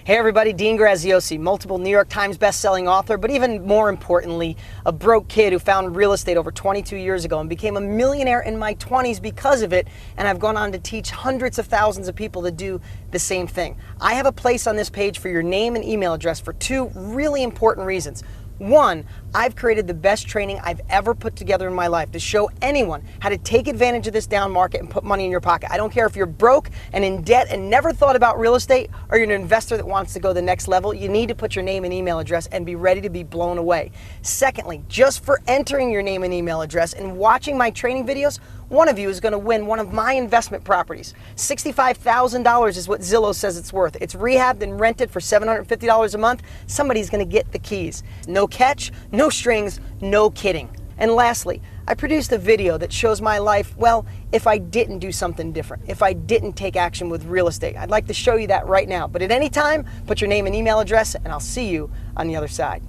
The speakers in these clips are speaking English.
Hey everybody, Dean Graziosi, multiple New York Times best-selling author, but even more importantly, a broke kid who found real estate over 22 years ago and became a millionaire in my 20s because of it, and I've gone on to teach hundreds of thousands of people to do the same thing. I have a place on this page for your name and email address for two really important reasons. One, I've created the best training I've ever put together in my life to show anyone how to take advantage of this down market and put money in your pocket. I don't care if you're broke and in debt and never thought about real estate, or you're an investor that wants to go the next level. You need to put your name and email address and be ready to be blown away. Secondly, just for entering your name and email address and watching my training videos, one of you is going to win one of my investment properties. $65,000 is what Zillow says it's worth. It's rehabbed and rented for $750 a month. Somebody's going to get the keys. No catch, no strings, no kidding. And lastly, I produced a video that shows my life, well, if I didn't do something different, if I didn't take action with real estate. I'd like to show you that right now. But at any time, put your name and email address, and I'll see you on the other side.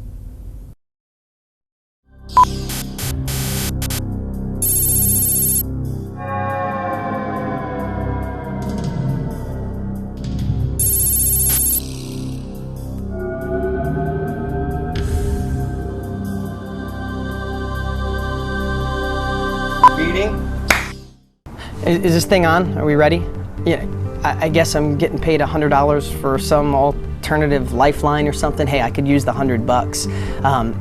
Is this thing on? Are we ready? Yeah, I guess I'm getting paid $100 for some alternative lifeline or something. Hey, I could use the $100.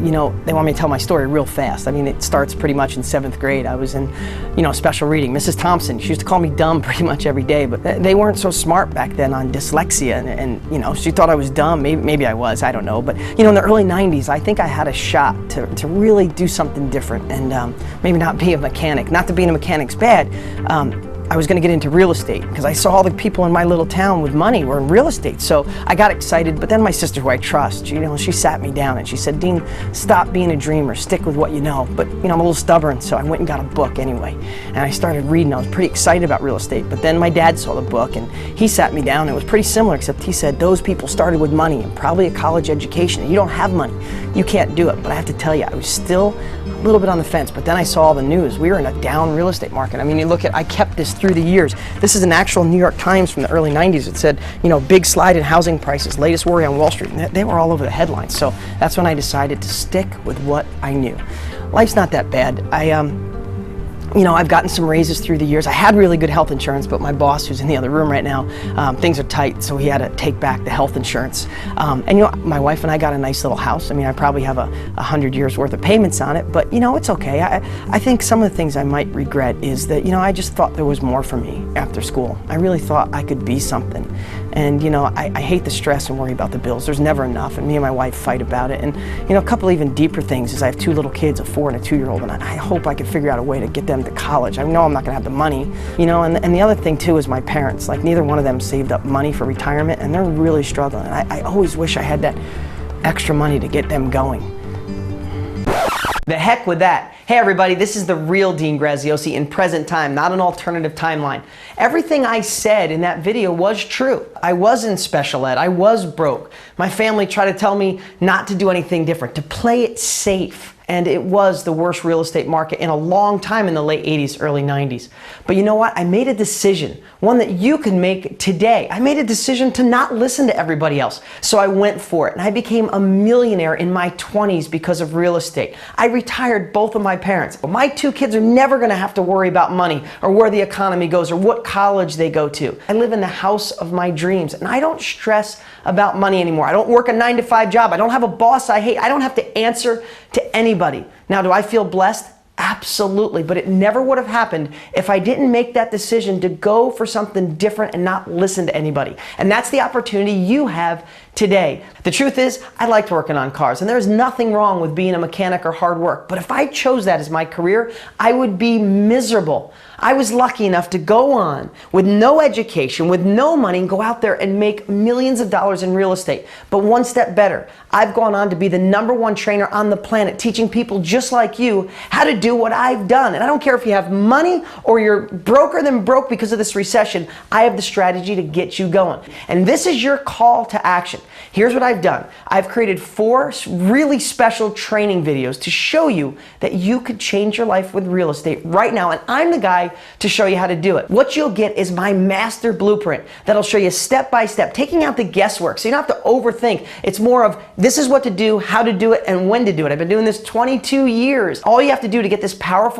You know, they want me to tell my story real fast. I mean, it starts pretty much in 7th grade. I was in, special reading. Mrs. Thompson, she used to call me dumb pretty much every day, but they weren't so smart back then on dyslexia, and she thought I was dumb. Maybe I was, I don't know. But, in the early 90s, I think I had a shot to really do something different and maybe not be a mechanic. Not that being a mechanic's bad. I was going to get into real estate because I saw all the people in my little town with money were in real estate. So I got excited, but then my sister, who I trust, she sat me down and she said, Dean, stop being a dreamer, stick with what you know. But I'm a little stubborn, so I went and got a book anyway. And I started reading. I was pretty excited about real estate, but then my dad saw the book and he sat me down. It was pretty similar, except he said, those people started with money and probably a college education, and you don't have money. You can't do it. But I have to tell you, I was still a little bit on the fence, but then I saw all the news. We were in a down real estate market. I mean, you look at, I kept this through the years. This is an actual New York Times from the early 90s. It said, big slide in housing prices, latest worry on Wall Street. And they were all over the headlines. So that's when I decided to stick with what I knew. Life's not that bad. I've gotten some raises through the years. I had really good health insurance, but my boss, who's in the other room right now, things are tight, so he had to take back the health insurance. My wife and I got a nice little house. I mean, I probably have 100 years worth of payments on it, but it's okay. I think some of the things I might regret is that, I just thought there was more for me after school. I really thought I could be something. And, I hate the stress and worry about the bills. There's never enough, and me and my wife fight about it. And, a couple even deeper things is I have 2 little kids, a 4 and a 2-year-old, and I hope I could figure out a way to get them to college. I know I'm not gonna have the money, and the other thing too is my parents. Like, neither one of them saved up money for retirement, and they're really struggling. And I always wish I had that extra money to get them going. The heck with that. Hey everybody, this is the real Dean Graziosi in present time, not an alternative timeline. Everything I said in that video was true. I was in special ed, I was broke. My family tried to tell me not to do anything different, to play it safe. And it was the worst real estate market in a long time in the late 80s, early 90s. But you know what? I made a decision, one that you can make today. I made a decision to not listen to everybody else. So I went for it, and I became a millionaire in my 20s because of real estate. I retired both of my parents. My 2 kids are never gonna have to worry about money or where the economy goes or what college they go to. I live in the house of my dreams, and I don't stress about money anymore. I don't work a 9-to-5 job. I don't have a boss I hate. I don't have to answer to anybody. Now, do I feel blessed? Absolutely, but it never would have happened if I didn't make that decision to go for something different and not listen to anybody. And that's the opportunity you have today. The truth is, I liked working on cars, and there's nothing wrong with being a mechanic or hard work, but if I chose that as my career, I would be miserable. I was lucky enough to go on with no education, with no money, and go out there and make millions of dollars in real estate. But one step better, I've gone on to be the #1 trainer on the planet, teaching people just like you how to do what I've done. And I don't care if you have money or you're broker than broke because of this recession, I have the strategy to get you going. And this is your call to action. Here's what I've done. I've created 4 really special training videos to show you that you could change your life with real estate right now. And I'm the guy guy to show you how to do it. What you'll get is my master blueprint that'll show you step by step, taking out the guesswork so you don't have to overthink. It's more of this is what to do, how to do it, and when to do it. I've been doing this 22 years. All you have to do to get this powerful